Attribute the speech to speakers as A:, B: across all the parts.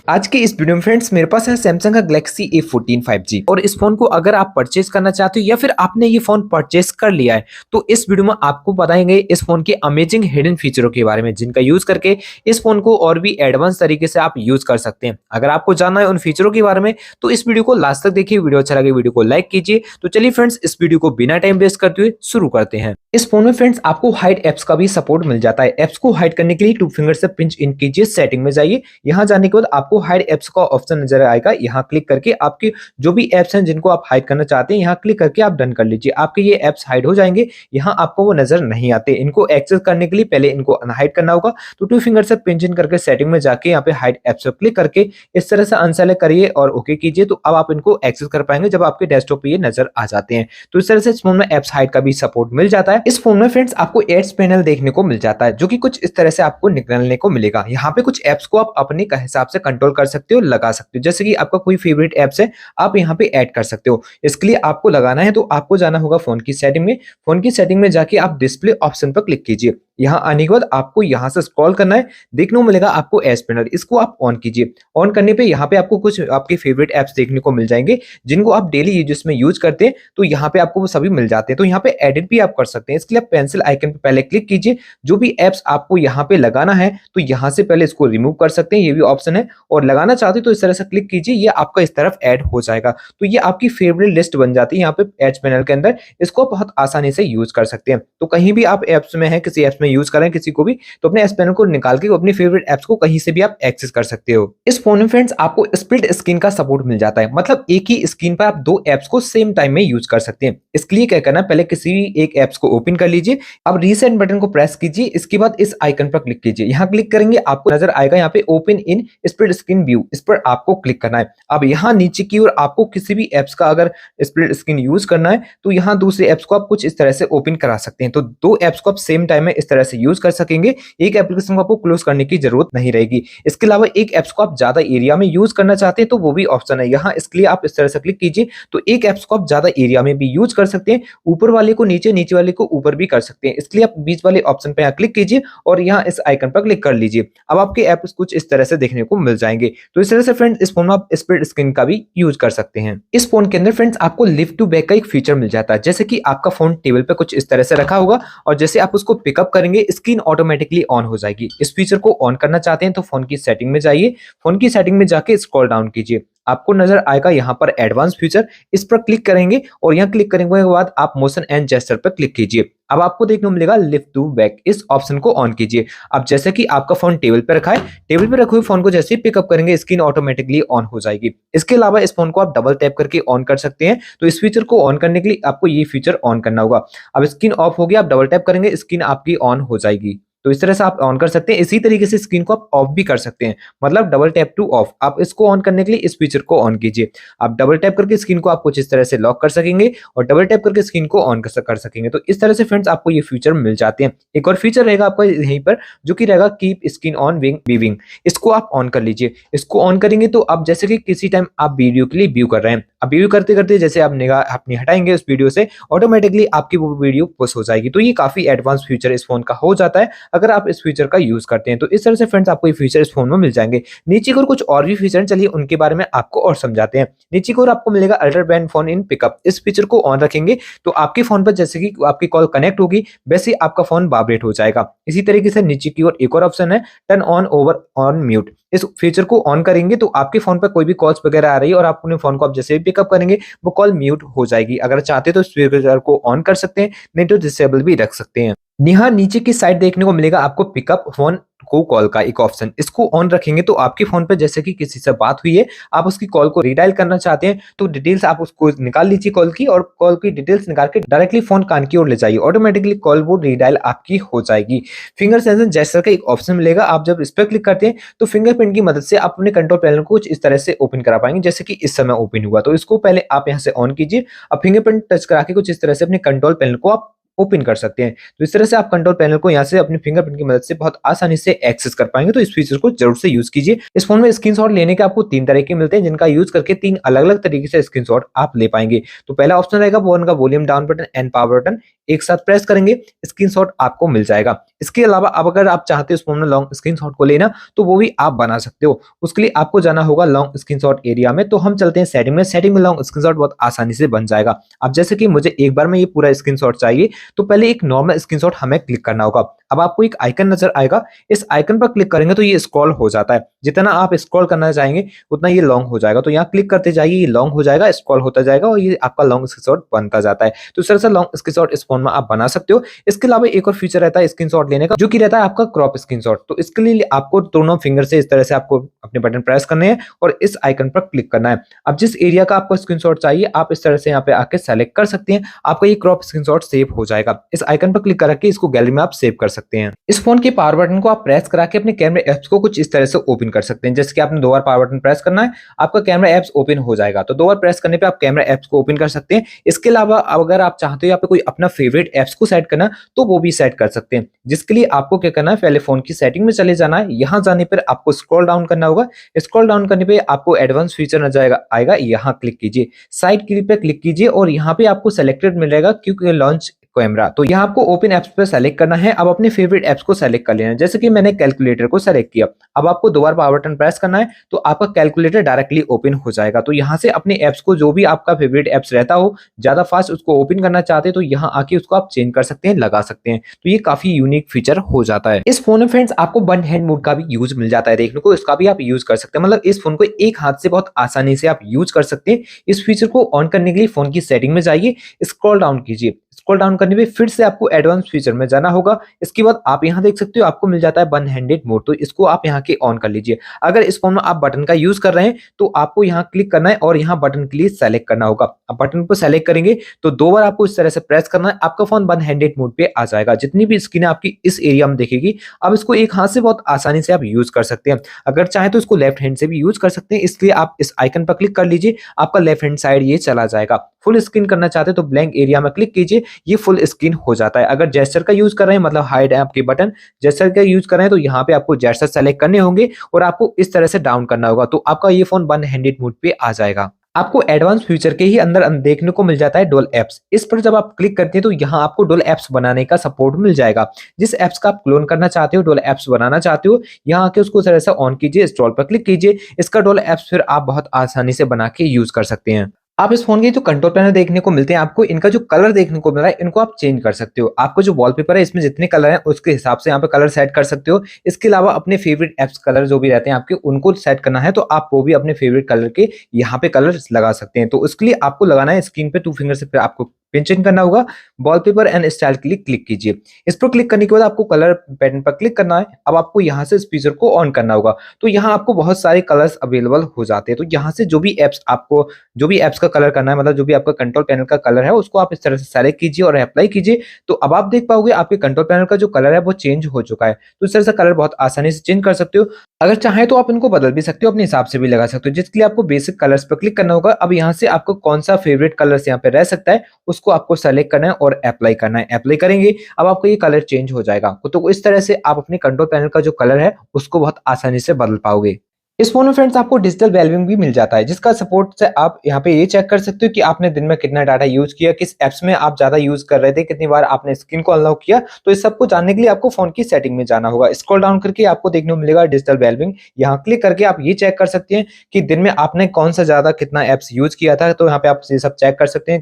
A: आज के इस वीडियो में फ्रेंड्स मेरे पास है सैमसंग का गैलेक्सी A14 5G और इस फोन को अगर आप परचेज करना चाहते हो या फिर आपने ये फोन परचेज कर लिया है तो इस वीडियो में आपको बताएंगे इस फोन के अमेजिंग हिडन फीचरों के बारे में जिनका यूज करके इस फोन को और भी एडवांस तरीके से आप यूज कर सकते हैं। अगर आपको जानना है उन फीचरों के बारे में तो इस वीडियो को लास्ट तक देखिए। वीडियो अच्छा लगे वीडियो को लाइक कीजिए। तो चलिए फ्रेंड्स इस वीडियो को बिना टाइम वेस्ट करते हुए शुरू करते हैं। इस फोन में फ्रेंड्स आपको हाइड एप्स का भी सपोर्ट मिल जाता है। एप्स को हाइड करने के लिए 2 फिंगर से पिंच इन कीजिए, सेटिंग में जाइए। यहाँ जाने के बाद आपको हाइड एप्स का ऑप्शन नजर आएगा। यहाँ क्लिक करके आपके जो भी एप्स हैं जिनको आप हाइड करना चाहते हैं यहाँ क्लिक करके आप डन कर लीजिए। आपके ये एप्स हाइड हो जाएंगे, यहाँ आपको वो नजर नहीं आते। इनको एक्सेस करने के लिए पहले इनको अनहाइड करना होगा। तो 2 फिंगर से पिंच इन करके सेटिंग में जाके यहाँ पे हाइड एप्स पर क्लिक करके इस तरह से अनसेलेक्ट करिए और ओके कीजिए। तो अब आप इनको एक्सेस कर पाएंगे जब आपके डेस्कटॉप पे ये नजर आ जाते हैं। तो इस तरह से इस फोन में एप्स हाइड का भी सपोर्ट मिल जाता है। इस फोन में फ्रेंड्स आपको एड्स पैनल देखने को मिल जाता है जो कि कुछ इस तरह से आपको निकलने को मिलेगा। यहाँ पे कुछ एप्स को आप अपने हिसाब से कंट्रोल कर सकते हो, लगा सकते हो। जैसे कि आपका कोई फेवरेट एप्स है आप यहाँ पे ऐड कर सकते हो। इसके लिए आपको लगाना है तो आपको जाना होगा फोन की सेटिंग में। फोन की सेटिंग में जाके आप डिस्प्ले ऑप्शन पर क्लिक कीजिए। यहाँ आने के बाद आपको यहाँ से स्क्रॉल करना है, देखने को मिलेगा आपको एड्स पैनल, इसको आप ऑन कीजिए। ऑन करने पे यहाँ पे आपको कुछ आपके फेवरेट एप्स देखने को मिल जाएंगे जिनको आप डेली यूजेस में यूज करते हैं। तो यहाँ पे आपको वो सभी मिल जाते हैं। तो यहाँ पे एडिट भी आप कर सकते हैं। इसके लिए आप पेंसिल आइकन पे पहले क्लिक कीजिए। जो भी एप्स आपको यहाँ पे लगाना है तो यहाँ से पहले इसको रिमूव कर सकते हैं, ये भी ऑप्शन है। और लगाना चाहते तो इस तरह से क्लिक कीजिए, ये आपका इस तरफ ऐड हो जाएगा। तो ये आपकी फेवरेट लिस्ट बन जाती है यहाँ पे एड्स पैनल के अंदर। इसको बहुत आसानी से यूज कर सकते हैं। तो कहीं भी आप एप्स में है, किसी एप्स में यूज करें किसी को भी, तो अपने एड्स पैनल को निकाल के अपनी फेवरेट एप्स को कहीं से भी आप एक्सेस कर सकते हो। इस फोन में फ्रेंड्स आपको स्प्लिट स्क्रीन का सपोर्ट मिल जाता है, मतलब एक ही स्क्रीन पर आप 2 एप्स को सेम टाइम में यूज कर सकते हैं। इसके लिए क्या करना है, पहले किसी भी एक एप्स को ओपन कर लीजिए। अब रीसेट बटन को प्रेस कीजिए। इसके बाद इस आइकन पर क्लिक कीजिए। यहाँ क्लिक करेंगे आपको नजर आएगा यहाँ पे open in split screen view, इस पर आपको क्लिक करना है। अब यहाँ नीचे की ओर आपको किसी भी एप्स का अगर स्प्लिट स्क्रीन यूज करना है तो यहाँ दूसरे एप्स को आप कुछ इस तरह से ओपन करा सकते हैं। तो 2 एप्स को आप सेम टाइम में इस तरह से यूज कर सकेंगे। एक एप्लीकेशन को आपको क्लोज करने की जरूरत नहीं रहेगी। इसके अलावा एक एप्स को आप ज्यादा एरिया में यूज करना चाहते हैं तो वो भी ऑप्शन है यहाँ। इसके लिए आप इस तरह से क्लिक कीजिए तो एक एप्स को आप ज्यादा एरिया में भी यूज कर सकते हैं। ऊपर वाले को नीचे, नीचे वाले को ऊपर भी कर सकते हैं। इसके लिए आप बीच वाले ऑप्शन पे यहाँ क्लिक कीजिए और यहाँ इस आइकन पर क्लिक कर लीजिए। अब आपके एप्स कुछ इस तरह से देखने को मिल जाएंगे। तो इस तरह से फ्रेंड्स इस फोन में आप स्प्लिट स्क्रीन का भी यूज कर सकते हैं। इस फोन के अंदर फ्रेंड्स आपको लिफ्ट टू बैक का एक फीचर मिल जाता है। जैसे कि आपका फोन टेबल पे कुछ इस तरह से रखा होगा और जैसे आप उसको पिकअप करेंगे स्क्रीन ऑटोमेटिकली ऑन हो जाएगी। इस फीचर को ऑन करना चाहते हैं तो फोन की सेटिंग में जाइए। फोन की सेटिंग में जाके स्क्रॉल डाउन कीजिए, आपको नजर आएगा यहाँ पर एडवांस फीचर, इस पर क्लिक करेंगे और यहाँ क्लिक करने के बाद आप मोशन एंड जेस्चर पर क्लिक कीजिए। अब आपको देखने को मिलेगा लिफ्ट टू बैक, इस ऑप्शन को ऑन कीजिए। अब जैसे कि आपका फोन टेबल पे रखा है, टेबल पे रखे हुए फोन को जैसे ही पिकअप करेंगे स्क्रीन ऑटोमेटिकली ऑन हो जाएगी। इसके अलावा इस फोन को आप डबल टैप करके ऑन कर सकते हैं। तो इस फीचर को ऑन करने के लिए आपको ये फीचर ऑन करना होगा। अब स्क्रीन ऑफ हो गया, आप डबल टैप करेंगे स्क्रीन आपकी ऑन हो जाएगी। तो इस तरह से आप ऑन कर सकते हैं। इसी तरीके से स्क्रीन को आप ऑफ भी कर सकते हैं, मतलब डबल टैप टू ऑफ। आप इसको ऑन करने के लिए इस फीचर को ऑन कीजिए। आप डबल टैप करके स्क्रीन को आप कुछ इस तरह से लॉक कर सकेंगे और डबल टैप करके स्क्रीन को ऑन कर सकेंगे। तो इस तरह से फ्रेंड्स आपको ये फीचर मिल जाते हैं। एक और फीचर रहेगा आपका यहीं पर जो कि रहेगा कीप स्क्रीन ऑन वीविंग, इसको आप ऑन कर लीजिए। इसको ऑन करेंगे तो आप जैसे कि किसी टाइम आप वीडियो के लिए व्यू कर रहे हैं, अब व्यू करते करते जैसे आप निगाह अपनी हटाएंगे उस वीडियो से ऑटोमेटिकली आपकी वो वीडियो पुश हो जाएगी। तो ये काफी एडवांस फीचर इस फोन का हो जाता है अगर आप इस फीचर का यूज करते हैं। तो इस तरह से फ्रेंड्स आपको ये फीचर इस फोन में मिल जाएंगे। नीचे की ओर कुछ और भी फीचर, चलिए उनके बारे में आपको और समझाते हैं। नीचे की ओर आपको मिलेगा ultra brand phone in pickup, इस फीचर को ऑन रखेंगे तो आपके फोन पर जैसे कि आपकी कॉल कनेक्ट होगी वैसे ही आपका फोन वाइब्रेट हो जाएगा। इसी तरीके से नीचे की ओर एक और ऑप्शन है turn on over on mute, इस फीचर को ऑन करेंगे तो आपके फोन पर कोई भी कॉल्स वगैरह आ रही है और आप अपने फोन को आप जैसे भी पिकअप करेंगे वो कॉल म्यूट हो जाएगी। अगर चाहते तो इस फीचर को ऑन कर सकते हैं, नहीं तो डिसेबल भी रख सकते हैं। यहाँ नीचे की साइड देखने को मिलेगा आपको पिकअप फोन को कॉल का एक ऑप्शन, इसको ऑन रखेंगे तो आपके फोन पे जैसे कि किसी से बात हुई है, आप उसकी कॉल को रिडायल करना चाहते हैं तो डिटेल्स आप उसको निकाल लीजिए कॉल की, और कॉल की डिटेल्स निकाल के डायरेक्टली फोन कान की ओर ले जाइए, ऑटोमेटिकली कॉल वो रिडायल आपकी हो जाएगी। फिंगर सेंसर जेस्चर का एक ऑप्शन मिलेगा, आप जब इस पर क्लिक करते हैं तो फिंगरप्रिंट की मदद से आप अपने कंट्रोल पैनल को कुछ इस तरह से ओपन करा पाएंगे जैसे कि इस समय ओपन हुआ। तो इसको पहले आप यहाँ से ऑन कीजिए। अब फिंगरप्रिंट टच करा के कुछ इस तरह से अपने कंट्रोल पैनल को आप ओपन कर सकते हैं। तो इस तरह से आप कंट्रोल पैनल को यहाँ से अपने फिंगरप्रिंट की मदद से बहुत आसानी से एक्सेस कर पाएंगे। तो इस फीचर को जरूर से यूज कीजिए। इस फोन में स्क्रीनशॉट लेने के आपको 3 तरह के मिलते हैं जिनका यूज करके 3 अलग अलग तरीके से स्क्रीनशॉट आप ले पाएंगे। तो पहला ऑप्शन रहेगा फोन का volume down button and power button, एक साथ प्रेस करेंगे, स्क्रीनशॉट आपको मिल जाएगा। इसके अलावा अब अगर आप चाहते हो इस फोन में लॉन्ग स्क्रीनशॉट को लेना तो वो भी आप बना सकते हो। उसके लिए आपको जाना होगा लॉन्ग स्क्रीनशॉट एरिया में। तो हम चलते हैं सेटिंग में। सेटिंग में लॉन्ग स्क्रीनशॉट बहुत आसानी से बन जाएगा। अब जैसे कि मुझे एक बार में ये पूरा स्क्रीनशॉट चाहिए तो पहले एक नॉर्मल स्क्रीनशॉट हमें क्लिक करना होगा। अब आपको एक आइकन नजर आएगा, इस आइकन पर क्लिक करेंगे तो ये स्क्रॉल हो जाता है। जितना आप स्क्रॉल करना चाहेंगे उतना ये लॉन्ग हो जाएगा। तो यहाँ क्लिक करते जाइए, ये लॉन्ग हो जाएगा, स्क्रॉल होता जाएगा और ये आपका लॉन्ग स्क्रीनशॉट बनता जाता है। तो इस तरह से लॉन्ग स्क्रीनशॉट इस फोन में आप बना सकते हो। इसके अलावा एक और फीचर रहता है स्क्रीनशॉट लेने का, जो कि रहता है आपका क्रॉप स्क्रीनशॉट। तो इसके लिए आपको दोनों फिंगर से इस तरह से आपको अपने बटन प्रेस करने हैं और इस आइकन पर क्लिक करना है। अब जिस एरिया का आपको स्क्रीनशॉट चाहिए आप इस तरह से यहाँ पे आके सेलेक्ट कर सकते हैं। आपका ये क्रॉप स्क्रीनशॉट सेव हो जाएगा। इस आइकन पर क्लिक करके इसको गैलरी में आप सेव कर सकते हैं। इस फोन के पावर बटन को आप प्रेस करा के अपने कैमरे एप्स को कुछ इस तरह से ओपन कर सकते हैं। जैसे कि आपने 2 बार पावर बटन प्रेस करना है, आपका कैमरा एप्स ओपन हो जाएगा। तो 2 बार प्रेस करने पे आप कैमरा एप्स को ओपन कर सकते हैं। इसके अलावा अगर आप चाहते हो यहाँ पे कोई अपना फेवरेट एप्स को सेट करना तो वो भी सेट कर सकते हैं। जिसके लिए आपको क्या करना है, पहले फोन की सेटिंग में चले जाना है। यहाँ जाने पर आपको स्क्रॉल डाउन करना होगा। स्क्रॉल डाउन करने पे आपको एडवांस फीचर नजर आएगा, यहाँ क्लिक कीजिए, साइड क्लिक पे क्लिक कीजिए और यहाँ पे आपको सेलेक्टेड मिलेगा क्योंकि लॉन्च कैमरा। तो यहाँ आपको ओपन एप्स पे सेलेक्ट करना है। अब अपने फेवरेट एप्स को सेलेक्ट कर लेना है। जैसे कि मैंने कैलकुलेटर को सेलेक्ट किया। अब आपको 2 बार पावर बटन प्रेस करना है तो आपका कैलकुलेटर डायरेक्टली ओपन हो जाएगा। तो यहाँ से अपने एप्स को, जो भी आपका फेवरेट एप्स रहता हो, ज्यादा फास्ट उसको ओपन करना चाहते हैं तो यहाँ आके उसको आप चेंज कर सकते हैं, लगा सकते हैं। तो ये काफी यूनिक फीचर हो जाता है। इस फोन में फ्रेंड्स आपको वन हैंड मोड का भी यूज मिल जाता है देखने को। इसका भी आप यूज कर सकते हैं। मतलब इस फोन को एक हाथ से बहुत आसानी से आप यूज कर सकते हैं। इस फीचर को ऑन करने के लिए फोन की सेटिंग में जाइए, स्क्रॉल डाउन कीजिए। स्क्रॉल डाउन करने पे फिर से आपको एडवांस फीचर में जाना होगा। इसके बाद आप यहाँ देख सकते हो आपको मिल जाता है वन हैंडेड मोड। तो इसको आप यहाँ के ऑन कर लीजिए। अगर इस फोन में आप बटन का यूज कर रहे हैं तो आपको यहाँ क्लिक करना है और यहाँ बटन के लिए सेलेक्ट करना होगा। अब बटन को सेलेक्ट करेंगे तो 2 बार आपको इस तरह से प्रेस करना है, आपका फोन वन हैंडेड मोड पे आ जाएगा। जितनी भी स्क्रीन आपकी इस एरिया में दिखेगी, अब इसको एक हाथ से बहुत आसानी से आप यूज कर सकते हैं। अगर चाहे तो इसको लेफ्ट हैंड से भी यूज कर सकते हैं। इसलिए आप इस आइकन पर क्लिक कर लीजिए, आपका लेफ्ट हैंड साइड ये चला जाएगा। फुल स्क्रीन करना चाहते हैं तो ब्लैंक एरिया में क्लिक कीजिए, ये फुल स्क्रीन हो जाता है। अगर जेस्चर का यूज कर रहे हैं, मतलब हाइड है आपके बटन, जेस्चर का यूज कर रहे हैं तो यहाँ पे आपको जेस्चर सेलेक्ट करने होंगे और आपको इस तरह से डाउन करना होगा। तो आपका ये फोन वन हैंडेड मोड पे आ जाएगा। आपको एडवांस फीचर के ही अंदर देखने को मिल जाता है डुअल एप्स। इस पर जब आप क्लिक करते हैं तो यहाँ आपको डुअल एप्स बनाने का सपोर्ट मिल जाएगा। जिस एप्स का आप क्लोन करना चाहते हो, डुअल एप्स बनाना चाहते हो, यहाँ आके उसको तरह से ऑन कीजिए, इंस्टॉल पर क्लिक कीजिए। इसका डुअल एप्स फिर आप बहुत आसानी से बना के यूज कर सकते हैं। आप इस फोन के जो कंट्रोल पैनल देखने को मिलते हैं, आपको इनका जो कलर देखने को मिल रहा है, इनको आप चेंज कर सकते हो। आपको जो वॉलपेपर है इसमें जितने कलर हैं उसके हिसाब से यहाँ पे कलर सेट कर सकते हो। इसके अलावा अपने फेवरेट एप्स कलर जो भी रहते हैं आपके, उनको सेट करना है तो आप वो भी अपने फेवरेट कलर के यहाँ पे कलर लगा सकते हैं। तो उसके लिए आपको लगाना है स्क्रीन पे 2 फिंगर से, फिर आपको पिन चेंज करना होगा। वॉलपेपर एंड स्टाइल के लिए क्लिक कीजिए। इस पर क्लिक करने के बाद आपको कलर पैटर्न पर क्लिक करना है। अब आपको यहाँ से इस फीचर को ऑन करना होगा। तो यहाँ आपको बहुत सारे कलर्स अवेलेबल हो जाते हैं। तो यहाँ से जो भी एप्स का कलर करना है, मतलब जो भी आपका कंट्रोल पैनल का कलर है, उसको आप इस तरह से सेलेक्ट कीजिए और अप्लाई कीजिए। तो अब आप देख पाओगे आपके कंट्रोल पैनल का जो कलर है वो चेंज हो चुका है। तो इस तरह से कलर बहुत आसानी से चेंज कर सकते हो। अगर चाहे तो आप इनको बदल भी सकते हो, अपने हिसाब से भी लगा सकते हो। जिसके लिए आपको बेसिक कलर्स पर क्लिक करना होगा। अब यहाँ से आपको कौन सा फेवरेट कलर्स यहाँ पे रह सकता है उसको आपको सेलेक्ट करना है और अप्लाई करना है। अप्लाई करेंगे अब आपको ये कलर चेंज हो जाएगा। तो इस तरह से आप अपने कंट्रोल पैनल का जो कलर है उसको बहुत आसानी से बदल पाओगे। इस फोन में फ्रेंड्स आपको डिजिटल वेलबींग भी मिल जाता है, जिसका सपोर्ट से आप यहाँ पे ये चेक कर सकते हो कि आपने दिन में कितना डाटा यूज किया, किस एप्स में आप ज्यादा यूज कर रहे थे, कितनी बार आपने स्क्रीन को अनलॉक किया। तो इस सब को जानने के लिए आपको फोन की सेटिंग में जाना होगा। स्क्रॉल डाउन करके आपको देखने को मिलेगा डिजिटल वेलबींग। यहाँ क्लिक करके आप ये चेक कर सकते हैं कि दिन में आपने कौन सा ज्यादा कितना एप्स यूज किया था। तो यहाँ पे आप ये सब चेक कर सकते हैं,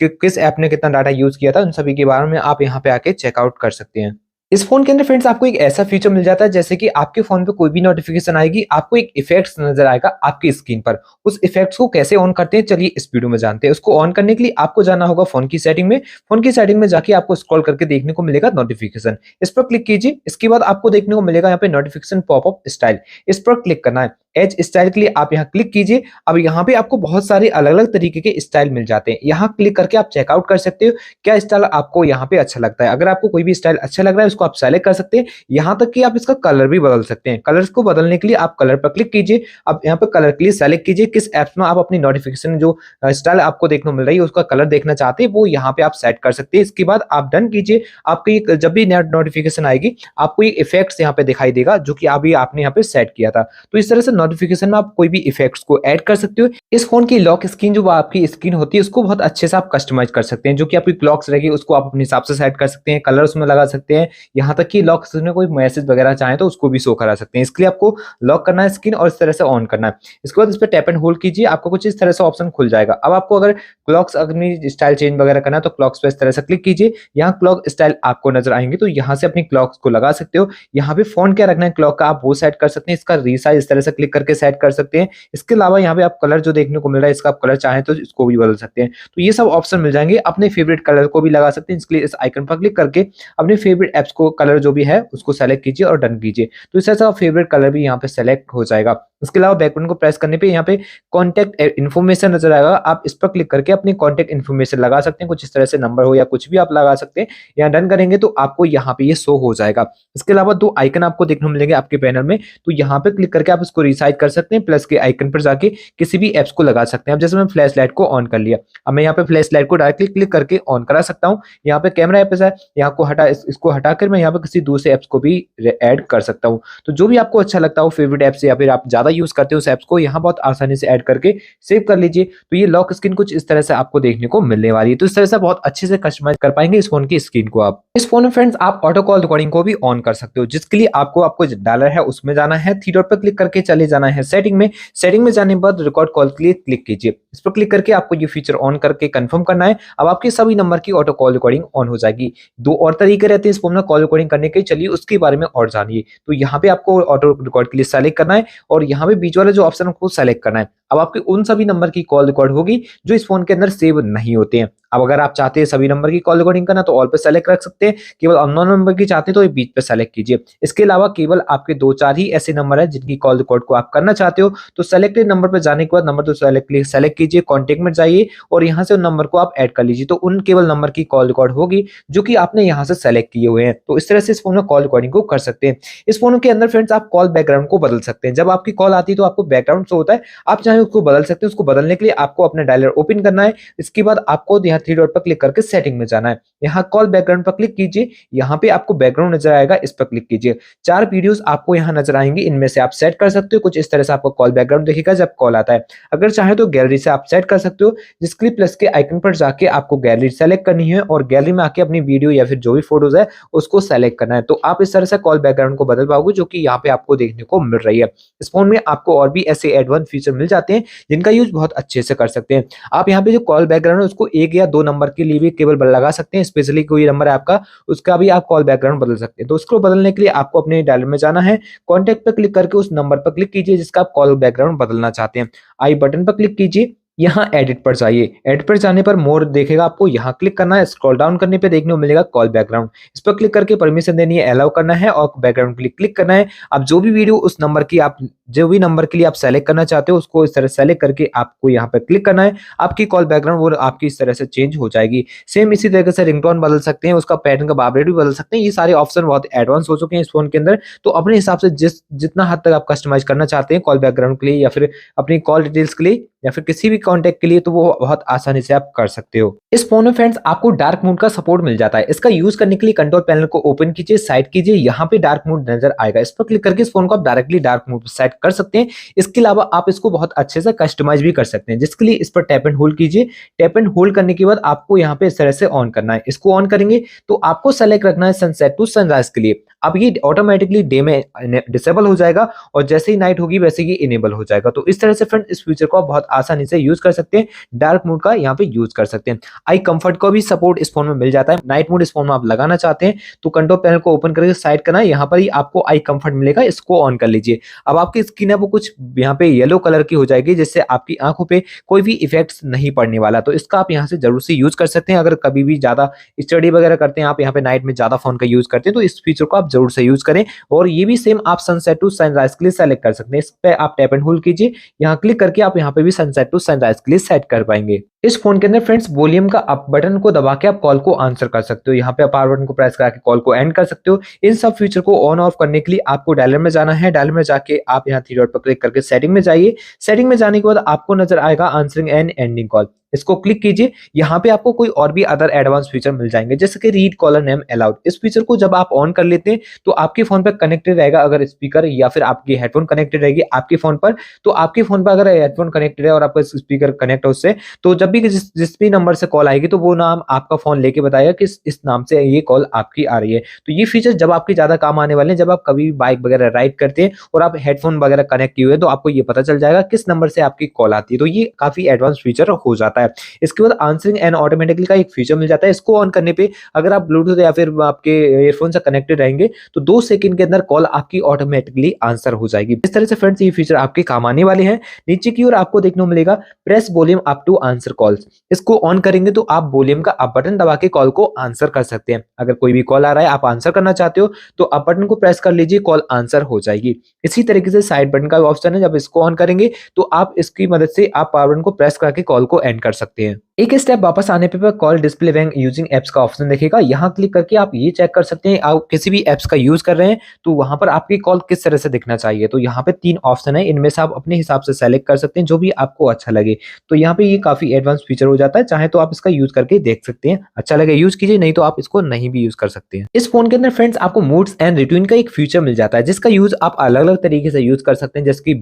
A: किस ऐप ने कितना डाटा यूज किया था। उन सभी के बारे में आप यहाँ पे आके चेकआउट कर सकते हैं। इस फोन के अंदर फ्रेंड्स आपको एक ऐसा फीचर मिल जाता है, जैसे कि आपके फोन पे कोई भी नोटिफिकेशन आएगी, आपको एक इफेक्ट्स नजर आएगा आपकी स्क्रीन पर। उस इफेक्ट्स को कैसे ऑन करते हैं चलिए इस वीडियो में जानते हैं। उसको ऑन करने के लिए आपको जाना होगा फोन की सेटिंग में। फोन की सेटिंग में जाके आपको स्क्रॉल करके देखने को मिलेगा नोटिफिकेशन। इस पर क्लिक कीजिए। इसके बाद आपको देखने को मिलेगा यहाँ पे नोटिफिकेशन पॉपअप स्टाइल। इस पर क्लिक करना है। एज स्टाइल के लिए आप यहाँ क्लिक कीजिए। अब यहाँ पे आपको बहुत सारे अलग अलग तरीके के स्टाइल मिल जाते हैं। यहाँ क्लिक करके आप चेकआउट कर सकते हो क्या स्टाइल आपको यहाँ पे अच्छा लगता है। अगर आपको कोई भी स्टाइल अच्छा लग रहा है उसको आप सेलेक्ट कर सकते हैं। यहाँ तक कि आप इसका कलर भी बदल सकते हैं। कलर्स को बदलने के लिए आप कलर पर क्लिक कीजिए। अब यहाँ पे कलर के लिए सेलेक्ट कीजिए किस एप्स में आप अपनी नोटिफिकेशन जो स्टाइल आपको देखने को मिल रही है उसका कलर देखना चाहते हैं, वो यहाँ पे आप सेट कर सकते हैं। इसके बाद आप डन कीजिए। आपकी जब भी नोटिफिकेशन आएगी आपको ये इफेक्ट्स यहाँ पे दिखाई देगा जो कि अभी आपने यहाँ पे सेट किया था। तो इस तरह से नोटिफिकेशन में आप कोई भी इफेक्ट्स को ऐड कर सकते हो। इस फोन की लॉक स्क्रीन जो आपकी स्क्रीन होती है उसको बहुत अच्छे से आप कस्टमाइज कर सकते हैं, जो कि आपकी क्लॉक्स रहेगी उसको आप अपने हिसाब से सेट कर सकते हैं, कलर उसमें लगा सकते हैं, यहाँ तक कि लॉक में कोई मैसेज वगैरह चाहे तो उसको भी शो करा सकते हैं। इसके लिए आपको लॉक करना है स्क्रीन और इस तरह से ऑन करना है। इसके बाद इस पर टैप एंड होल्ड कीजिए, आपको कुछ इस तरह से ऑप्शन खुल जाएगा। अब आपको अगर क्लॉक्स अपनी स्टाइल चेंज वगैरह करना है तो क्लॉक्स पे इस तरह से क्लिक कीजिए, यहाँ क्लॉक स्टाइल आपको नजर आएंगे तो यहाँ से अपनी क्लॉक्स को लगा सकते हो। यहाँ पे फॉन्ट क्या रखना है क्लॉक का आप वो सेट कर सकते हैं, इसका रीसाइज इस तरह से क्लिक करके सेट कर सकते हैं। इसके अलावा यहाँ पे आप कलर जो देखने को मिल रहा है इसका आप कलर चाहें तो इसको भी बदल सकते हैं। तो ये सब ऑप्शन मिल जाएंगे, अपने फेवरेट कलर को भी लगा सकते हैं। इसके लिए इस आइकन पर क्लिक करके अपने फेवरेट एप्स को कलर जो भी है उसको सेलेक्ट कीजिए और डन कीजिए, तो इस तरह से फेवरेट कलर भी यहाँ पे सेलेक्ट हो जाएगा। इसके अलावा बैक बटन को प्रेस करने पे यहाँ पे कॉन्टैक्ट इन्फॉर्मेशन नजर आएगा, आप इस पर क्लिक करके अपनी कॉन्टैक्ट इन्फॉर्मेशन लगा सकते हैं, कुछ इस तरह से नंबर हो या कुछ भी आप लगा सकते हैं। यहाँ डन करेंगे तो आपको यहाँ पे ये शो हो जाएगा। इसके अलावा दो आइकन आपको देखने को मिलेंगे आपके पैनल में, तो यहाँ पे क्लिक करके आप इसको रिसाइज कर सकते हैं, प्लस के आइकन पर जाके किसी भी एप्स को लगा सकते हैं। अब जैसे मैं फ्लैश लाइट को ऑन कर लिया, अब मैं यहाँ पे फ्लैश लाइट को डायरेक्टली क्लिक करके ऑन करा सकता हूँ। यहाँ पे कैमरा ऐप है, यहाँ को हटा इसको हटाकर मैं यहाँ पे किसी दूसरे एप्स को भी ऐड कर सकता हूँ। तो जो भी आपको अच्छा लगता हो फेवरेट ऐप से या फिर आप ज्यादा यूज करते हो उस एप्स को यहाँ बहुत आसानी से ऐड करके सेव कर लीजिए। तो ये लॉक स्क्रीन कुछ इस तरह से आपको देखने को मिलने वाली है। तो इस तरह से बहुत अच्छे से कस्टमाइज कर पाएंगे इस फोन की स्क्रीन को। आप इस फोन में फ्रेंड्स आप ऑटो कॉल रिकॉर्डिंग को भी ऑन कर सकते हो, जिसके लिए आपको डालर है उसमें जाना है, थ्री डॉट पर क्लिक करके चले जाना है सेटिंग में। सेटिंग में जाने के बाद रिकॉर्ड कॉल के लिए क्लिक कीजिए, इस पर क्लिक करके आपको ये फीचर ऑन करके कंफर्म करना है। अब आपके सभी नंबर की ऑटो कॉल रिकॉर्डिंग ऑन हो जाएगी। दो और तरीके रहते हैं इस फोन में कॉल रिकॉर्डिंग करने के, चलिए उसके बारे में और जानिए। तो यहाँ पे आपको ऑटो रिकॉर्ड के लिए सेलेक्ट करना है और यहाँ पे बीच वाला जो ऑप्शन है उसको सेलेक्ट करना है। अब आपके उन सभी नंबर की कॉल रिकॉर्ड होगी जो इस फोन के अंदर सेव नहीं होते हैं। अब अगर आप चाहते हैं सभी नंबर की कॉल रिकॉर्डिंग करना तो ऑल पे सेलेक्ट रख सकते हैं, केवल अननोन नंबर की चाहते हैं तो ये बीच पे सेलेक्ट कीजिए। इसके अलावा केवल आपके दो चार ही ऐसे नंबर है जिनकी कॉल रिकॉर्ड को आप करना चाहते हो, तो सेलेक्टेड नंबर पर जाने के बाद नंबर तो सेलेक्ट कीजिए, कॉन्टेक्ट में जाइए और यहाँ से उन नंबर को आप ऐड कर लीजिए। तो उन केवल नंबर की कॉल रिकॉर्ड होगी जो कि आपने यहाँ से सेलेक्ट किए हुए हैं। तो इस तरह से इस फोन में कॉल रिकॉर्डिंग को कर सकते हैं। इस फोन के अंदर फ्रेंड्स आप कॉल बैकग्राउंड को बदल सकते हैं। जब आपकी कॉल आती है तो आपको बैकग्राउंड शो होता है, आप चाहे उसको बदल सकते हैं। उसको बदलने के लिए आपको अपना डायलर ओपन करना है, इसके बाद आपको यहाँ थ्री डॉट पर क्लिक करके सेटिंग में जाना है, यहाँ कॉल बैकग्राउंड पर क्लिक कीजिए, यहाँ पे आपको बैकग्राउंड नजर आएगा, इस पर क्लिक कीजिए। चार वीडियोस आपको यहाँ नजर आएंगे, इनमें से आप सेट कर सकते हो। कुछ इस तरह से आपको कॉल बैकग्राउंड दिखेगा जब कॉल आता है। अगर चाहे तो गैलरी से आप सेट कर सकते हो, जिसके लिए प्लस के आइकन पर जाके आपको गैलरी सेलेक्ट करनी है और गैलरी में आके अपनी वीडियो या फिर जो भी फोटोज है उसको सेलेक्ट करना है। तो आप इस तरह से कॉल बैकग्राउंड को बदल पाओगे जो कि यहाँ पे आपको देखने को मिल रही है। इस फोन में आपको और भी ऐसे एडवांस फीचर मिल जाते हैं जिनका यूज बहुत अच्छे से कर सकते हैं। आप यहाँ पे जो कॉल बैकग्राउंड है उसको एक या दो नंबर के लिए भी केवल लगा सकते हैं, स्पेशली कोई नंबर है आपका उसका भी आप कॉल बैकग्राउंड बदल सकते हैं। तो उसको बदलने के लिए आपको अपने डायलर में जाना है, कॉन्टैक्ट पर क्लिक करके उस नंबर पर क्लिक कीजिए जिसका आप कॉल बैकग्राउंड बदलना चाहते हैं। आई बटन पर क्लिक कीजिए, यहाँ एडिट पर जाइए, एडिट पर जाने पर मोर देखेगा, आपको यहाँ क्लिक करना है। स्क्रॉल डाउन करने पे देखने को मिलेगा कॉल बैकग्राउंड, इस पर क्लिक करके परमिशन देनी है, अलाउ करना है और बैकग्राउंड के लिए क्लिक करना है। अब जो भी वीडियो उस नंबर की आप जो भी नंबर के लिए आप सेलेक्ट करना चाहते हो उसको इस तरह सेलेक्ट करके आपको यहाँ पे क्लिक करना है। आपकी कॉल बैकग्राउंड वो आपकी इस तरह से चेंज हो जाएगी। सेम इसी तरीके से रिंगटोन बदल सकते हैं, उसका पैटर्न का बार रेट भी बदल सकते हैं। ये सारे ऑप्शन बहुत एडवांस हो चुके हैं इस फोन के अंदर। तो अपने हिसाब से जितना हद तक आप कस्टमाइज करना चाहते हैं कॉल बैकग्राउंड के लिए या फिर अपनी कॉल डिटेल्स के लिए या फिर किसी भी कॉन्टैक्ट के लिए, तो वो बहुत आसानी से आप कर सकते हो। इस फोन में फ्रेंड्स आपको डार्क मोड का सपोर्ट मिल जाता है। इसका यूज करने के लिए कंट्रोल पैनल को ओपन कीजिए, साइड कीजिए, यहाँ पे डार्क मोड नजर आएगा, इस पर क्लिक करके इस फोन को आप डायरेक्टली डार्क मोड सेट कर सकते हैं। इसके अलावा आप इसको बहुत अच्छे से कस्टमाइज भी कर सकते हैं, जिसके लिए इस पर टैप एंड होल्ड कीजिए। टैप एंड होल्ड करने के बाद आपको यहाँ पे इस तरह से ऑन करना है। इसको ऑन करेंगे तो आपको सेलेक्ट रखना है सनसेट टू सनराइज के लिए। अब ये ऑटोमेटिकली डे में डिसेबल हो जाएगा और जैसे ही नाइट होगी वैसे ही इनेबल हो जाएगा। तो इस तरह से फ्रेंड इस फीचर को आप बहुत आसानी से यूज कर सकते हैं, डार्क मोड का यहाँ पे यूज कर सकते हैं। आई कंफर्ट का भी सपोर्ट इस फोन में मिल जाता है। नाइट मोड इस फोन में आप लगाना चाहते हैं तो कंट्रोल पैनल को ओपन करके साइड करना है, यहाँ पर ही आपको आई कंफर्ट मिलेगा, इसको ऑन कर लीजिए। अब आपकी स्किन है वो कुछ यहाँ पे येलो कलर की हो जाएगी, जिससे आपकी आंखों पे कोई भी इफेक्ट्स नहीं पड़ने वाला। तो इसका आप यहाँ से जरूर से यूज कर सकते हैं। अगर कभी भी ज्यादा स्टडी वगैरह करते हैं, आप यहाँ पे नाइट में ज्यादा फोन का यूज करते हैं, तो इस फीचर को आप जरूर से यूज करें। और ये भी सेम आप सनसेट टू सनराइज के लिए सेलेक्ट कर सकते हैं। इस पे आप टैप एंड होल्ड कीजिए, यहाँ क्लिक करके आप यहाँ पे भी सनसेट टू सनराइज के लिए सेट कर पाएंगे। इस फोन के अंदर फ्रेंड्स वॉल्यूम का अप बटन को दबा के आप कॉल को आंसर कर सकते हो। यहाँ पे पावर बटन को प्रेस करके कॉल को एंड कर सकते हो। इन सब फीचर को ऑन ऑफ करने के लिए आपको डायलर में जाना है। डायलर में जाके आप यहाँ थ्री डॉट पर क्लिक करके सेटिंग में जाइए। सेटिंग में जाने के बाद आपको नजर आएगा आंसरिंग एंड एंडिंग कॉल। इसको क्लिक कीजिए। यहाँ पे आपको कोई और भी अदर एडवांस फीचर मिल जाएंगे, जैसे कि रीड कॉलर नेम अलाउड। इस फीचर को जब आप ऑन कर लेते हैं तो आपके फोन पर कनेक्टेड रहेगा, अगर स्पीकर या फिर आपकी हेडफोन कनेक्टेड रहेगी आपके फोन पर, तो आपके फोन पर अगर हेडफोन कनेक्टेड है और आपका स्पीकर कनेक्ट है उससे, तो जब भी जिस भी नंबर से कॉल आएगी तो वो नाम आपका फोन लेके बताएगा कि इस नाम से ये कॉल आपकी आ रही है। तो ये फीचर जब आपके ज्यादा काम आने वाले हैं, जब आप कभी बाइक वगैरह राइड करते हैं और आप हेडफोन वगैरह कनेक्ट किए हुए हैं, तो आपको ये पता चल जाएगा किस नंबर से आपकी कॉल आती है। तो ये काफी एडवांस फीचर हो जाता है। इसके बाद आंसरिंग एंड ऑटोमेटिकली का एक फीचर मिल जाता है। इसको ऑन करने पे अगर आप ब्लूटूथ या फिर आपके ईयरफोन से कनेक्टेड रहेंगे तो 2 सेकंड के अंदर कॉल आपकी ऑटोमेटिकली आंसर हो जाएगी। इस तरह से फ्रेंड्स ये फीचर आपके काम आने वाले हैं। नीचे की ओर आपको देखने को मिलेगा press volume up to answer calls. इसको ऑन करेंगे तो आप वॉल्यूम का अप बटन दबा के कॉल को आंसर कर सकते हैं। अगर कोई भी कॉल आ रहा है आप आंसर करना चाहते हो तो अप बटन को प्रेस कर लीजिए, कॉल आंसर हो जाएगी। इसी तरीके से साइड बटन का ऑप्शन है, जब इसको ऑन करेंगे तो आप इसकी मदद से आप पावर बटन को प्रेस करके कॉल को एंड कर सकते हैं। एक स्टेप वापस आने पे call display when using apps का ऑप्शन दिखेगा। यहाँ क्लिक करके आप ये चेक कर सकते हैं आप किसी भी एप्स का यूज कर रहे हैं तो वहां पर आपकी कॉल किस तरह से दिखना चाहिए। तो यहाँ पे 3 ऑप्शन है, इनमें से आप अपने हिसाब से सेलेक्ट कर सकते हैं जो भी आपको अच्छा लगे। तो यहाँ पे ये काफी एडवांस फीचर हो जाता है, चाहे तो आप इसका यूज करके देख सकते हैं, अच्छा लगे यूज कीजिए, नहीं तो आप इसको नहीं भी यूज कर सकते हैं। इस फोन के अंदर फ्रेंड्स आपको मूड्स एंड रूटीन का एक फीचर मिल जाता है, जिसका यूज आप अलग अलग तरीके से यूज कर सकते हैं। जैसे कि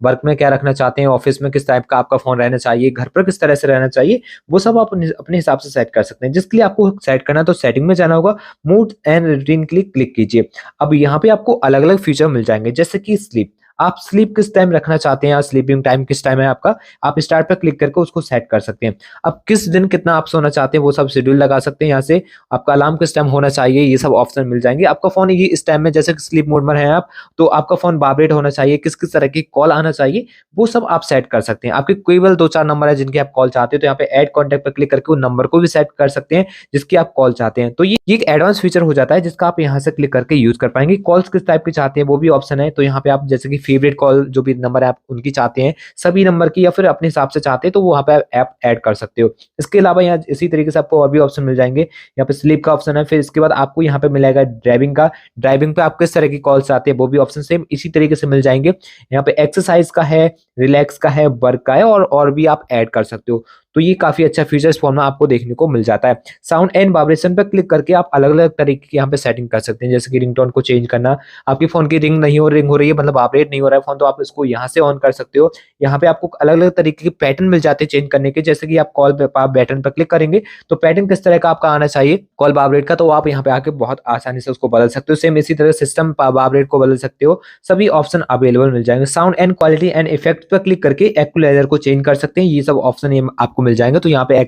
A: वर्क में क्या रखना चाहते हैं, ऑफिस में किस टाइप का आपका फोन रहना चाहिए, घर पर किस तरह से रहना चाहिए, वो सब आप अपने हिसाब से सेट कर सकते हैं। जिसके लिए आपको सेट करना है तो सेटिंग में जाना होगा, मूड एंड रूटीन के लिए क्लिक कीजिए। अब यहाँ पे आपको अलग अलग फीचर मिल जाएंगे, जैसे कि स्लीप, आप स्लीप किस टाइम रखना चाहते हैं या स्लीपिंग टाइम किस टाइम है आपका, आप स्टार्ट पर क्लिक करके उसको सेट कर सकते हैं। अब किस दिन कितना आप सोना चाहते हैं वो सब शेड्यूल लगा सकते हैं। यहाँ से आपका अलार्म किस टाइम होना चाहिए ये सब ऑप्शन मिल जाएंगे। आपका फोन ये इस टाइम में जैसे स्लीप मोड में है आप, तो आपका फोन वाइब्रेट होना चाहिए, किस किस तरह की कॉल आना चाहिए वो सब आप सेट कर सकते हैं। आपके केवल 2-4 नंबर है जिनके आप कॉल चाहते हैं, तो यहाँ पे ऐड कॉन्टैक्ट पर क्लिक करके उन नंबर को भी सेट कर सकते हैं जिसकी आप कॉल चाहते हैं। तो ये एक एडवांस फीचर हो जाता है जिसका आप यहाँ से क्लिक करके यूज कर पाएंगे। कॉल्स किस टाइप की चाहते हैं वो भी ऑप्शन है, तो यहाँ पे आप जैसे कि फेवरेट कॉल जो भी नंबर आप उनकी चाहते हैं सभी नंबर की, या फिर अपने हिसाब से चाहते हैं तो वहां पे ऐप ऐड कर सकते हो। इसके अलावा यहाँ इसी तरीके से आपको और भी ऑप्शन मिल जाएंगे। यहाँ पे स्लीप का ऑप्शन है, फिर इसके बाद आपको यहाँ पे मिलेगा ड्राइविंग का। ड्राइविंग पे आप किस तरह की कॉल चाहते हैं वो भी ऑप्शन सेम इसी तरीके से मिल जाएंगे। यहाँ पे एक्सरसाइज का है, रिलैक्स का है, वर्क का है, और भी आप ऐड कर सकते हो। तो ये काफी अच्छा फीचर इस फोन में आपको देखने को मिल जाता है। साउंड एंड वाइब्रेशन पर क्लिक करके आप अलग अलग तरीके की यहाँ पे सेटिंग कर सकते हैं, जैसे कि रिंगटोन को चेंज करना, आपके फोन की रिंग हो रही है मतलब वाइब्रेट नहीं हो रहा है फोन, तो आप इसको यहाँ से ऑन कर सकते हो। यहाँ पे आपको अलग अलग तरीके के पैटर्न मिल जाते हैं चेंज करने के, जैसे कि आप कॉल पे बटन पर क्लिक करेंगे तो पैटर्न किस तरह का आपका आना चाहिए कॉल वाइब्रेट का, तो आप यहाँ पे आके बहुत आसानी से उसको बदल सकते हो। सेम इसी तरह सिस्टम वाइब्रेट को बदल सकते हो, सभी ऑप्शन अवेलेबल मिल जाएंगे। Sound and quality and effect पर क्लिक करके इक्वलाइजर को चेंज कर सकते हैं, ये सब ऑप्शन आपको मिल जाएंगे। तो यहाँ पे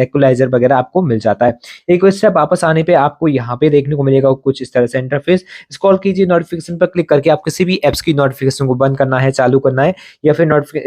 A: इक्वलाइजर वगैरह आपको मिल जाता है। एक स्टेप वापस आने पे आपको यहाँ पे देखने को मिलेगा कुछ इस तरह से इंटरफेस। स्क्रॉल कीजिए, नोटिफिकेशन पर क्लिक करके आप किसी भी एप्स की नोटिफिकेशन को बंद करना है, चालू करना है, या फिर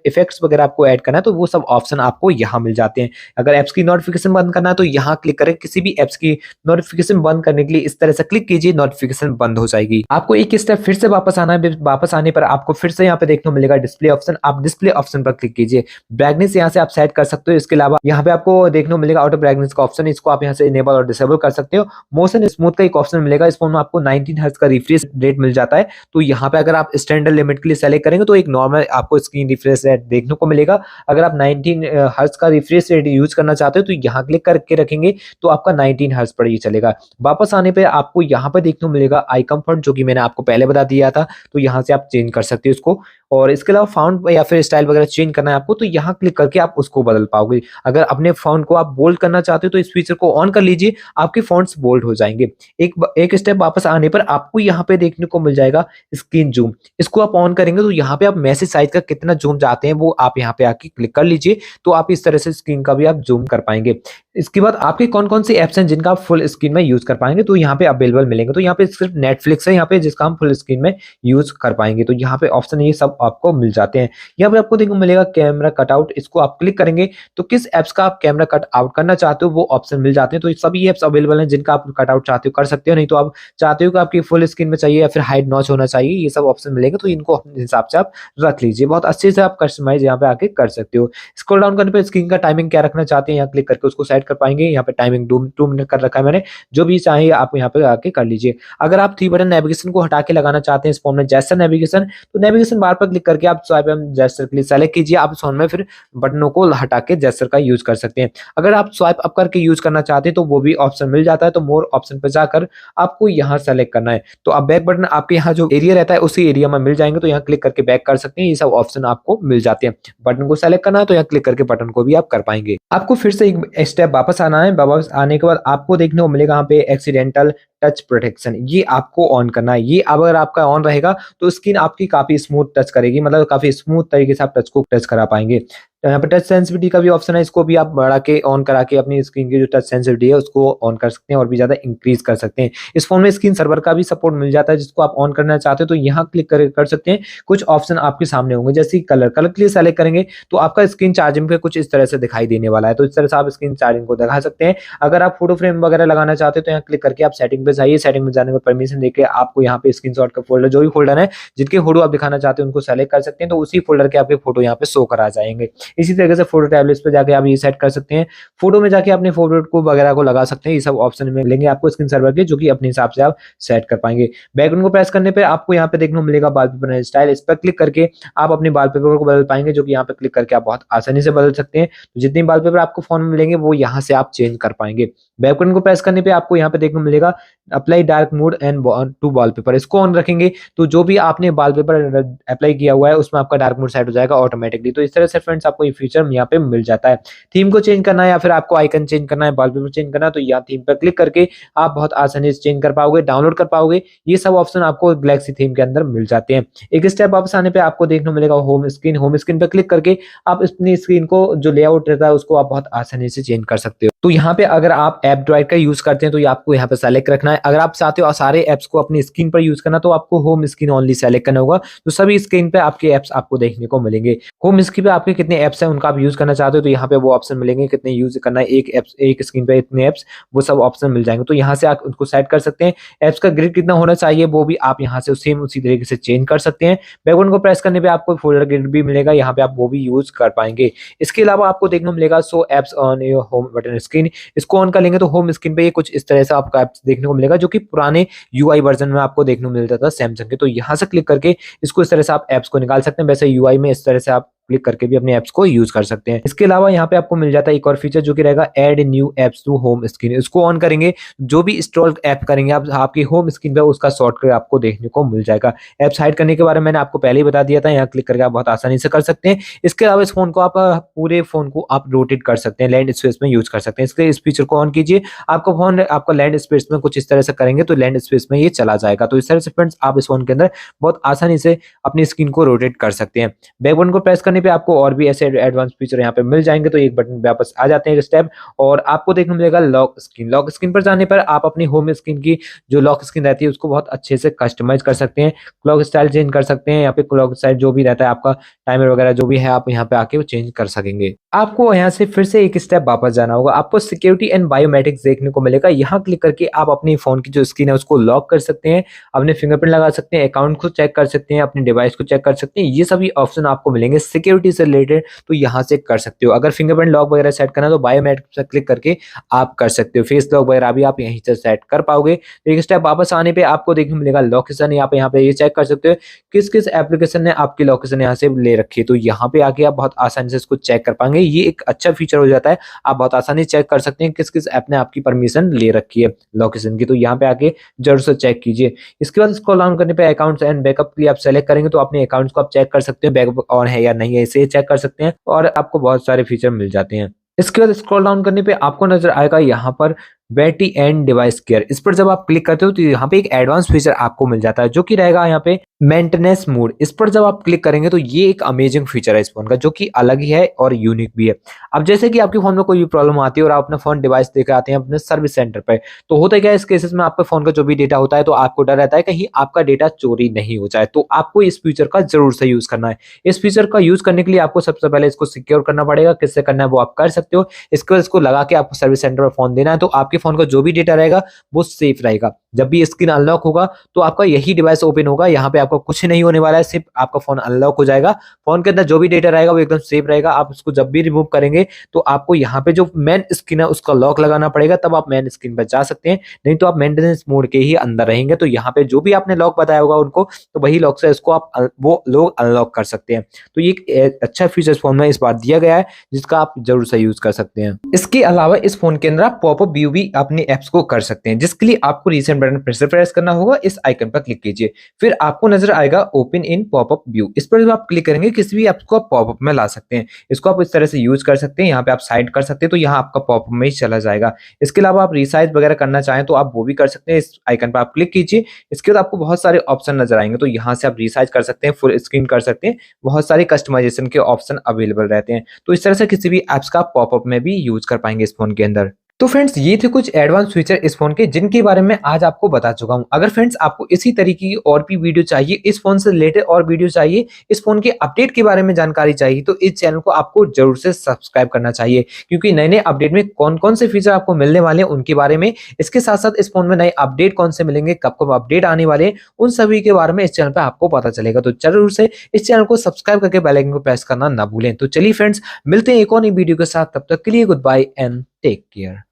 A: इफेक्ट्स वगैरह आपको ऐड करना है, तो वो सब ऑप्शन आपको यहाँ मिल जाते हैं। अगर एप्स की नोटिफिकेशन बंद करना है तो यहाँ क्लिक करें, किसी भी एप्स की नोटिफिकेशन बंद करने के लिए इस तरह से क्लिक कीजिए, नोटिफिकेशन बंद हो जाएगी। आपको एक स्टेप फिर से वापस आना है। वापस आने पर आपको फिर से यहाँ पे देखने को मिलेगा डिस्प्ले ऑप्शन, आप डिस्प्ले ऑप्शन पर क्लिक कीजिए। ब्राइटनेस यहाँ से आप सेट कर सकते हो। इसके अलावा यहाँ पे आपको देखने को मिलेगा ऑटो ब्राइटनेस का ऑप्शन, इसको आप यहाँ से इनेबल और डिसेबल कर सकते हो। मोशन स्मूथ का एक ऑप्शन मिलेगा, इस फोन में आपको 19 हर्ट्ज का रिफ्रेश रेट मिल जाता है। तो यहाँ पे अगर आप स्टैंडर्ड लिमिट के लिए सेलेक्ट करेंगे तो एक नॉर्मल आपको स्क्रीन रिफ्रेश रेट देखने को मिलेगा। अगर आप 19 हर्ट्ज का रिफ्रेश रेट यूज करना चाहते हो तो यहाँ क्लिक करके रखेंगे तो आपका 19 हर्ट्ज पर ये चलेगा। वापस आने पे आपको यहाँ पे देखने को मिलेगा आई कंफर्ट, जो कि मैंने आपको पहले बता दिया था, तो यहाँ से आप चेंज कर सकते हो इसको। और इसके अलावा फाउंट या फिर स्टाइल वगैरह चेंज करना है आपको तो यहाँ क्लिक करके आप उसको बदल पाओगे। अगर अपने फोन को आप बोल्ड करना चाहते हो तो इस फीचर को ऑन कर लीजिए, आपके फॉन्ट्स बोल्ड हो जाएंगे। एक स्टेप वापस आने पर आपको यहाँ पे देखने को मिल जाएगा स्क्रीन जूम, इसको आप ऑन करेंगे तो यहाँ पे आप मैसेज साइज का कितना जूम चाहते हैं वो आप यहाँ पे आके क्लिक कर लीजिए, तो आप इस तरह से स्क्रीन का भी आप जूम कर पाएंगे। इसके बाद आपके कौन कौन से एप्स हैं जिनका आप फुल स्क्रीन में यूज कर पाएंगे तो यहाँ पे अवेलेबल मिलेंगे। तो यहाँ पे सिर्फ नेटफ्लिक्स है यहाँ पे जिसका हम फुल स्क्रीन में यूज कर पाएंगे, तो यहाँ पे ऑप्शन ये सब आपको मिल जाते हैं। यहाँ पे आपको देखने को मिलेगा कैमरा कटआउट, इसको आप क्लिक करेंगे तो किस ऐप्स का आप कैमरा कट आउट करना चाहते हो वो ऑप्शन मिल जाते हैं। तो ये सभी ऐप्स अवेलेबल हैं जिनका आप कट आउट चाहते हो कर सकते हो, नहीं तो आप चाहते हो कि आपकी फुल स्क्रीन में चाहिए या फिर हाइड नॉच होना चाहिए, ये सब ऑप्शन मिलेंगे तो इनको अपने हिसाब से आप रख लीजिए। बहुत अच्छे से आप कस्टमाइज़ यहाँ पे आके कर सकते हो। स्क्रॉल डाउन करने पे स्क्रीन का टाइमिंग क्या रखना चाहते हैं, यहाँ क्लिक करके उसको सेट कर पाएँगे। यहाँ पे टाइमिंग 2 मिनट कर रखा है मैंने, जो भी चाहिए आप यहाँ पे आके कर लीजिए। अगर आप 3 बटन नेविगेशन को हटा के लगाना चाहते हैं इस फ़ोन में जेस्चर नेविगेशन, तो नेविगेशन बार पर क्लिक करके आप स्वाइप एंड जेस्चर के लिए सेलेक्ट कीजिए। आप इस फ़ोन में फिर बटनों को हटा के जेस्चर का यूज़ कर सकते हैं। अगर आप स्वाइप अप करके यूज़ करना चाहते हैं तो वो भी ऑप्शन मिल जाता है, तो मोर ऑप्शन पे जाकर आपको यहाँ सेलेक्ट करना है। तो अब बैक बटन आपके यहाँ जो एरिया रहता है उसी एरिया में मिल जाएँगे, तो यहाँ क्लिक करके बैक कर सकते हैं। ये सब ऑप्शन आपको मिल जाते हैं। बटन को सेलेक्ट करना है तो यहाँ क्लिक करके बटन को भी आप कर पाएँगे। आपको फिर से एक स्टेप वापस आना है। वापस आने के बाद आपको देखने को मिलेगा यहाँ पे एक्सीडेंटल टच प्रोटेक्शन, ये आपको ऑन करना है। ये अगर आपका ऑन रहेगा तो स्क्रीन आपकी काफ़ी स्मूथ टच करेगी, मतलब काफ़ी स्मूथ तरीके से आप टच को टच करा पाएँगे। तो यहाँ पे टच सेंसिटिविटी का भी ऑप्शन है, इसको भी आप बढ़ा के ऑन करा के अपनी स्क्रीन की जो टच सेंसिटिविटी है उसको ऑन कर सकते हैं और भी ज़्यादा इंक्रीज़ कर सकते हैं। इस फ़ोन में स्क्रीन सर्वर का भी सपोर्ट मिल जाता है, जिसको आप ऑन करना चाहते हो तो यहाँ क्लिक कर सकते हैं। कुछ ऑप्शन आपके सामने होंगे, जैसे कि कलर के लिए सेलेक्ट करेंगे तो आपका स्क्रीन चार्जिंग पे कुछ इस तरह से दिखाई देने वाला है। तो इस तरह से आप स्क्रीन चार्जिंग को दिखा सकते हैं। अगर आप फोटो फ्रेम वगैरह लगाना चाहते हो तो यहाँ क्लिक करके आप सेटिंग पे जाइए। सेटिंग में जाने के बाद परमिशन देके आपको यहाँ पे स्क्रीनशॉट का फ़ोल्डर, जो भी फ़ोल्डर है जिनके फोटो आप दिखाना चाहते हो उनको सेलेक्ट कर सकते हैं, तो उसी फ़ोल्डर के आपके फोटो यहाँ पे शो करा जाएँगे। इसी तरीके से फोटो टैबलेट्स पे जाके आप ये सेट कर सकते हैं। फोटो में जाके अपने फोटो को वगैरह को लगा सकते हैं। ये सब ऑप्शन में मिलेंगे आपको स्क्रीन सर्वर के, जो कि अपने हिसाब से आप सेट कर पाएँगे। बैकग्राउंड को प्रेस करने पे आपको यहाँ पे देखने को मिलेगा वॉलपेपर एंड स्टाइल, इस पर क्लिक करके आप अपने वॉलपेपर को बदल पाएँगे, जो कि यहाँ पे क्लिक करके आप बहुत आसानी से बदल सकते हैं। तो जितने वॉलपेपर आपको फ़ोन में मिलेंगे वो यहाँ से आप चेंज कर पाएँगे। बैकग्राउंड को प्रेस करने पे आपको यहाँ पे देखने को मिलेगा apply dark mode and to wallpaper, इसको ऑन रखेंगे तो जो भी आपने वॉलपेपर अप्लाई किया हुआ है उसमें आपका डार्क मोड सेट हो जाएगा ऑटोमेटिकली। तो इस तरह से फ्रेंड्स आपको ये फीचर यहाँ पे मिल जाता है। थीम को चेंज करना है या फिर आपको आइकन चेंज करना है, वॉलपेपर चेंज करना है, तो यहाँ थीम पर क्लिक करके आप बहुत आसानी से चेंज कर पाओगे, डाउनलोड कर पाओगे। ये सब ऑप्शन आपको गैलेक्सी थीम के अंदर मिल जाते हैं। एक स्टेप वापस आने पे आपको देखने को मिलेगा होम स्क्रीन। होम स्क्रीन पे क्लिक करके आप अपनी स्क्रीन को जो लेआउट रहता है उसको आप बहुत आसानी से चेंज कर सकते हो। तो यहाँ पे अगर आप ऐप ड्राइव का यूज करते हैं तो ये आपको यहाँ पे सेलेक्ट रखना है। अगर आप चाहते हो सारे ऐप्स को अपनी स्क्रीन पर यूज करना तो आपको होम स्क्रीन ओनली सेलेक्ट करना होगा, तो सभी स्क्रीन पे आपके ऐप्स आपको देखने को मिलेंगे। होम स्क्रीन पे आपके कितने ऐप्स हैं उनका आप यूज करना चाहते हो तो यहाँ पे वो ऑप्शन मिलेंगे, कितने यूज करना है एक स्क्रीन पे इतने ऐप्स, वो सब ऑप्शन मिल जाएंगे। तो यहाँ से आप उनको सेट कर सकते हैं। ऐप्स का ग्रिड कितना होना चाहिए वो भी आप यहाँ से सेम उसी तरीके से चेंज कर सकते हैं। बैकग्राउंड को प्रेस करने पे आपको फोल्डर ग्रिड भी मिलेगा, यहाँ पे आप वो भी यूज कर पाएंगे। इसके अलावा आपको देखने को मिलेगा show apps on your home button screen, इसको ऑन कर लेंगे तो होम स्क्रीन पे ये कुछ इस तरह से आपको ऐप्स देखने को मिलेगा, जो कि पुराने यूआई वर्जन में आपको देखने को मिलता था सैमसंग के। तो यहाँ से क्लिक करके इसको इस तरह से आप ऐप्स को निकाल सकते हैं। वैसे यूआई में इस तरह से आप क्लिक करके भी अपने ऐप्स को यूज कर सकते हैं। इसके अलावा यहाँ पे आपको मिल जाता है एक और फीचर जो कि रहेगा add new apps to home screen, इसको ऑन करेंगे जो भी इंस्टॉल ऐप करेंगे आप आपकी होम स्क्रीन पे उसका शॉर्टकट आपको देखने को मिल जाएगा। ऐप्स हाइड करने के बारे में मैंने आपको पहले ही बता दिया था, यहाँ क्लिक करके आप बहुत आसानी से कर सकते हैं। इसके अलावा इस फोन को आप पूरे फोन को आप रोटेट कर सकते हैं, लैंड स्पेस में यूज कर सकते हैं। इसलिए इस फीचर को ऑन कीजिए, आपका फोन आपका लैंड स्पेस में कुछ इस तरह से करेंगे तो लैंड स्पेस में ये चला जाएगा। तो इस तरह से फ्रेंड्स आप इस फोन के अंदर बहुत आसानी से अपनी स्क्रीन को रोटेट कर सकते हैं। बैक बटन को प्रेस करने पे आपको और भी एडवांस फीचर यहाँ पे मिल जाएंगे। तो एक बटन पे वापस आ जाते हैं एक स्टेप और आपको देखने को मिलेगा लॉक स्क्रीन। लॉक स्क्रीन पर जाने पर आप अपनी होम स्क्रीन की जो लॉक स्क्रीन रहती है उसको बहुत अच्छे से कस्टमाइज कर सकते हैं, क्लॉक स्टाइल चेंज कर सकते हैं। यहाँ पे क्लॉक स्टाइल जो भी रहता है आपका टाइमर वगैरह जो भी है आप यहाँ पे आके वो चेंज कर सकेंगे। आपको यहाँ से फिर से एक स्टेप वापस जाना होगा, आपको सिक्योरिटी एंड बायोमेट्रिक्स देखने को मिलेगा। यहाँ क्लिक करके आप अपनी फोन की जो स्क्रीन है उसको लॉक कर सकते हैं, अपने फिंगरप्रिंट लगा सकते हैं, अकाउंट को चेक कर सकते हैं, अपने डिवाइस को चेक कर सकते हैं। ये सभी ऑप्शन आपको मिलेंगे सिक्योरिटी से रिलेटेड, तो यहाँ से कर सकते हो। अगर फिंगरप्रिंट लॉक वगैरह सेट करना है तो बायोमेट्रिक्स पर क्लिक करके आप कर सकते हो। फेस लॉक वगैरह भी आप यहीं से सेट कर पाओगे। तो एक स्टेप वापस आने पे आपको देखने को मिलेगा लोकेशन। यहाँ पे ये चेक कर सकते हो किस किस एप्लीकेशन ने आपकी लोकेशन यहाँ से ले रखी है, तो यहाँ पे आके आप बहुत आसानी से इसको चेक कर पाएंगे। ये एक अच्छा फीचर हो जाता है, आप बहुत आसानी से चेक कर सकते हैं किस किस ऐप ने आपकी परमिशन ले रखी है लोकेशन की। तो यहाँ पे आके जरूर से चेक कीजिए। इसके बाद स्क्रॉल डाउन करने पे अकाउंट्स एंड बैकअप के लिए आप सेलेक्ट करेंगे तो अपने अकाउंट्स को आप चेक कर सकते हैं, बैकअप ऑन है या नहीं है इसे चेक कर सकते हैं और आपको बहुत सारे फीचर मिल जाते हैं। इसके बाद स्क्रॉल डाउन करने पे आपको नजर आएगा यहाँ पर बैटरी एंड डिवाइस केयर। इस पर जब आप क्लिक करते हो तो यहाँ पे एक एडवांस फीचर आपको मिल जाता है जो कि रहेगा यहाँ पे मेंटेनेंस मोड। इस पर जब आप क्लिक करेंगे तो ये एक अमेजिंग फीचर है इस फोन का, जो कि अलग ही है और यूनिक भी है। अब जैसे कि आपके फोन में कोई भी प्रॉब्लम आती है और आप अपना फोन डिवाइस लेकर आते हैं अपने सर्विस सेंटर पे, तो होता क्या है इस केसेस में, आपके फोन का जो भी डेटा होता है तो आपको डर रहता है कहीं आपका डेटा चोरी नहीं हो जाए। तो आपको इस फीचर का जरूर से यूज करना है। इस फीचर का यूज करने के लिए आपको सबसे पहले इसको सिक्योर करना पड़ेगा। किससे करना है वो आप कर सकते हो। इसके बाद इसको लगा के आपको सर्विस सेंटर में फोन देना है, तो आपके फोन का जो भी डेटा रहेगा वो सेफ रहेगा। जब भी स्क्रीन अनलॉक होगा तो आपका यही डिवाइस ओपन होगा। यहाँ पे आपको कुछ नहीं होने वाला है, सिर्फ आपका फोन अनलॉक हो जाएगा। फोन के अंदर जो भी डेटा रहेगा वो एकदम सेफ रहेगा। आप उसको जब भी रिमूव करेंगे तो आपको यहाँ पे जो मेन स्क्रीन है उसका लॉक लगाना पड़ेगा, तब आप मेन स्क्रीन पर जा सकते हैं। नहीं तो आप मेंटेनेंस मोड के ही अंदर रहेंगे। तो यहाँ पे जो भी आपने लॉक बताया होगा उनको, तो वही लॉक से इसको आप वो लोग अनलॉक कर सकते हैं। तो ये एक अच्छा फीचर इस फोन में इस बार दिया गया है जिसका आप जरूर से यूज कर सकते हैं। इसके अलावा इस फोन के अंदर आप पॉपअप व्यू भी अपने एप्स को कर सकते हैं, जिसके लिए आपको रीसेंट बटन फिर से प्रेस करना होगा। इस आइकन पर क्लिक कीजिए, फिर आपको नजर आएगा ओपन इन पॉपअप व्यू। इस पर जब आप क्लिक करेंगे किसी भी ऐप को आप पॉपअप में ला सकते हैं। इसको आप इस तरह से यूज कर सकते हैं। यहाँ पे आप साइड कर सकते हैं तो यहाँ आपका पॉपअप में ही चला जाएगा। इसके अलावा आप रिसाइज वगैरह करना चाहें तो आप वो भी कर सकते हैं। इस आइकन पर आप क्लिक कीजिए, इसके बाद आपको बहुत सारे ऑप्शन नजर आएंगे। तो यहाँ से आप रिसाइज कर सकते हैं, फुल स्क्रीन कर सकते हैं, बहुत सारे कस्टमाइजेशन के ऑप्शन अवेलेबल रहते हैं। तो इस तरह से किसी भी एप्स का पॉपअप में भी यूज कर पाएंगे इस फोन के अंदर। तो फ्रेंड्स ये थे कुछ एडवांस फीचर इस फोन के जिनके बारे में आज आपको बता चुका हूं। अगर फ्रेंड्स आपको इसी तरीके की और भी वीडियो चाहिए, इस फोन से रिलेटेड और वीडियो चाहिए, इस फोन के अपडेट के बारे में जानकारी चाहिए, तो इस चैनल को आपको जरूर से सब्सक्राइब करना चाहिए, क्योंकि नए नए अपडेट में कौन कौन से फीचर आपको मिलने वाले हैं उनके बारे में, इसके साथ साथ इस फोन में नए अपडेट कौन से मिलेंगे, कब कब अपडेट आने वाले हैं, उन सभी के बारे में इस चैनल पर आपको पता चलेगा। तो जरूर से इस चैनल को सब्सक्राइब करके बेल आइकन को प्रेस करना ना भूलें। तो चलिए फ्रेंड्स मिलते हैं एक और नई वीडियो के साथ, तब तक के लिए good bye and take care.